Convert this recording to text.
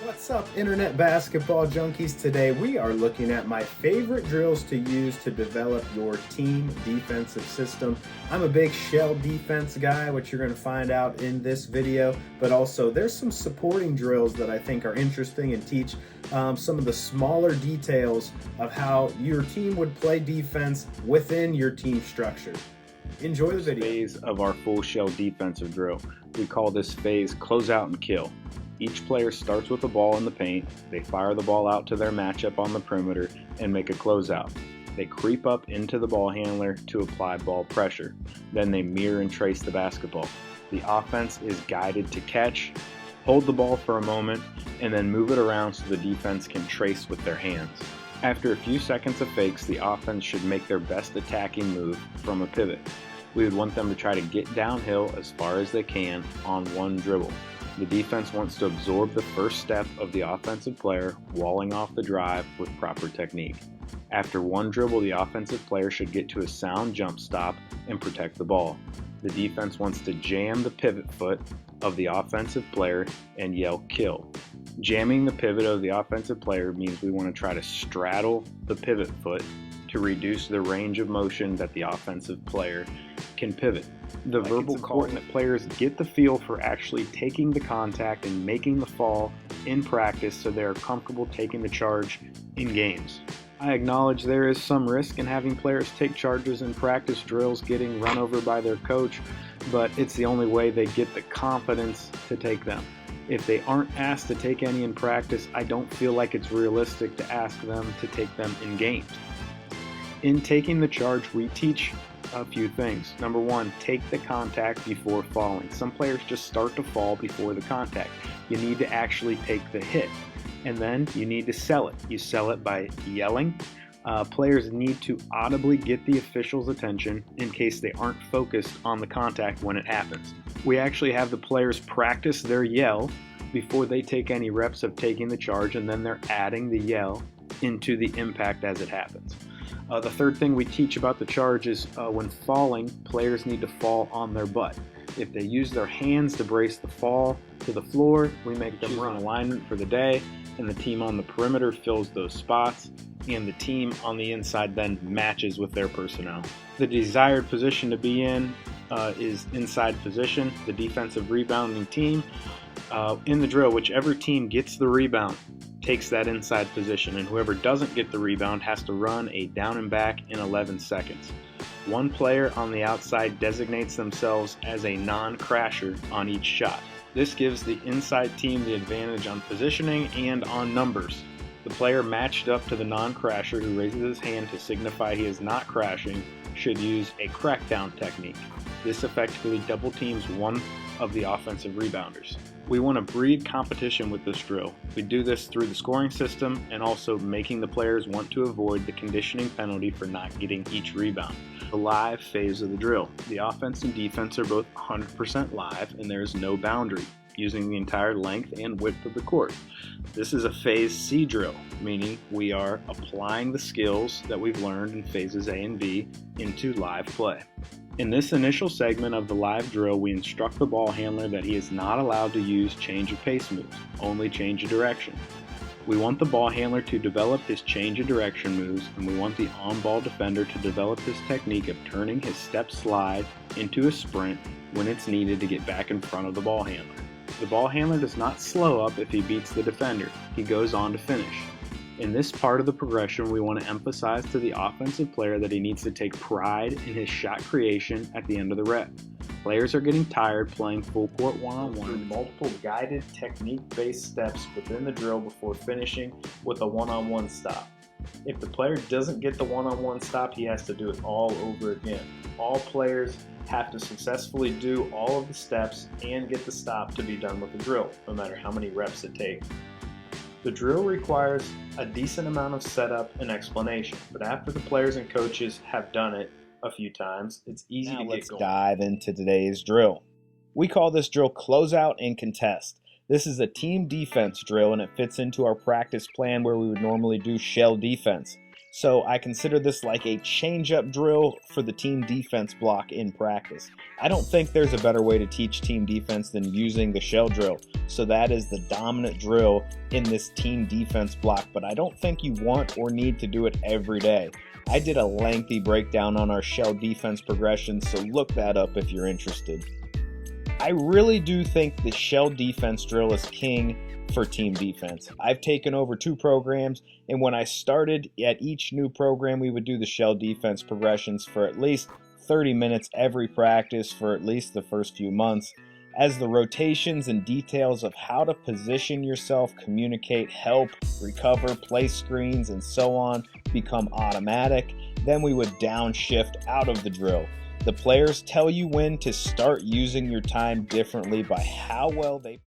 What's up, Internet Basketball Junkies? Today we are looking at my favorite drills to use to develop your team defensive system. I'm a big shell defense guy, which you're going to find out in this video, but also there's some supporting drills that I think are interesting and teach some of the smaller details of how your team would play defense within your team structure. Enjoy the video. Phase of our full shell defensive drill. We call this phase closeout and kill. Each player starts with the ball in the paint, they fire the ball out to their matchup on the perimeter and make a closeout. They creep up into the ball handler to apply ball pressure. Then they mirror and trace the basketball. The offense is guided to catch, hold the ball for a moment, and then move it around so the defense can trace with their hands. After a few seconds of fakes, the offense should make their best attacking move from a pivot. We would want them to try to get downhill as far as they can on one dribble. The defense wants to absorb the first step of the offensive player, walling off the drive with proper technique. After one dribble, the offensive player should get to a sound jump stop and protect the ball. The defense wants to jam the pivot foot of the offensive player and yell kill. Jamming the pivot of the offensive player means we want to try to straddle the pivot foot to reduce the range of motion that the offensive player can pivot. The verbal call that players get the feel for actually taking the contact and making the fall in practice so they're comfortable taking the charge in games. I acknowledge there is some risk in having players take charges in practice drills getting run over by their coach, but it's the only way they get the confidence to take them. If they aren't asked to take any in practice, I don't feel like it's realistic to ask them to take them in games. In taking the charge, we teach a few things. Number one, take the contact before falling. Some players just start to fall before the contact. You need to actually take the hit, and then you need to sell it. You sell it by yelling. Players need to audibly get the official's attention in case they aren't focused on the contact when it happens. We actually have the players practice their yell before they take any reps of taking the charge, and then they're adding the yell into the impact as it happens. The third thing we teach about the charge is when falling, players need to fall on their butt. If they use their hands to brace the fall to the floor, we make them run alignment for the day, and the team on the perimeter fills those spots, and the team on the inside then matches with their personnel. The desired position to be in is inside position. The defensive rebounding team in the drill, whichever team gets the rebound takes that inside position, and whoever doesn't get the rebound has to run a down and back in 11 seconds. One player on the outside designates themselves as a non-crasher on each shot. This gives the inside team the advantage on positioning and on numbers. The player matched up to the non-crasher who raises his hand to signify he is not crashing should use a crackdown technique. This effectively double teams one of the offensive rebounders. We want to breed competition with this drill. We do this through the scoring system and also making the players want to avoid the conditioning penalty for not getting each rebound. The live phase of the drill. The offense and defense are both 100% live, and there is no boundary, using the entire length and width of the court. This is a phase C drill, meaning we are applying the skills that we've learned in phases A and B into live play. In this initial segment of the live drill, we instruct the ball handler that he is not allowed to use change of pace moves, only change of direction. We want the ball handler to develop his change of direction moves, and we want the on-ball defender to develop his technique of turning his step slide into a sprint when it's needed to get back in front of the ball handler. The ball handler does not slow up if he beats the defender. He goes on to finish. In this part of the progression, we want to emphasize to the offensive player that he needs to take pride in his shot creation at the end of the rep. Players are getting tired playing full court one-on-one. Multiple guided technique-based steps within the drill before finishing with a one-on-one stop. If the player doesn't get the one-on-one stop, he has to do it all over again. All players have to successfully do all of the steps and get the stop to be done with the drill, no matter how many reps it takes. The drill requires a decent amount of setup and explanation, but after the players and coaches have done it a few times, it's easy to get going. Let's dive into today's drill. We call this drill closeout and contest. This is a team defense drill, and it fits into our practice plan where we would normally do shell defense. So I consider this like a change-up drill for the team defense block in practice. I don't think there's a better way to teach team defense than using the shell drill. So that is the dominant drill in this team defense block, but I don't think you want or need to do it every day. I did a lengthy breakdown on our shell defense progression, so look that up if you're interested. I really do think the shell defense drill is king for team defense. I've taken over 2 programs, and when I started at each new program, we would do the shell defense progressions for at least 30 minutes every practice for at least the first few months. As the rotations and details of how to position yourself, communicate, help, recover, place screens, and so on become automatic, then we would downshift out of the drill. The players tell you when to start using your time differently by how well they